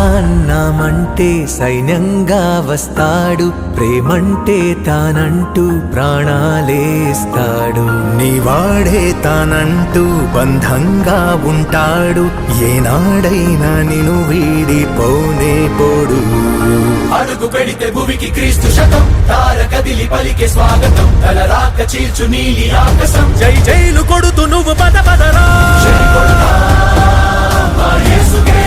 అన్నామంటే సైన్యంగా వస్తాడు, ప్రేమంటే తానంటూ ప్రాణాలేస్తాడు. నీవాడే తానంటూ బంధంగా ఉంటాడు, ఏనాడైనా నిన్ను వీడిపోనే పోడు. అడుగు పెడితే భూమికి క్రీస్తు శకం, తార కదిలి పలికే స్వాగతం, తల రాక చీల్చు నీలి ఆకాశం. జై జైలు కొడుతూ నువ్వు పద పదరా, జై కొడతా మా యేసుకే.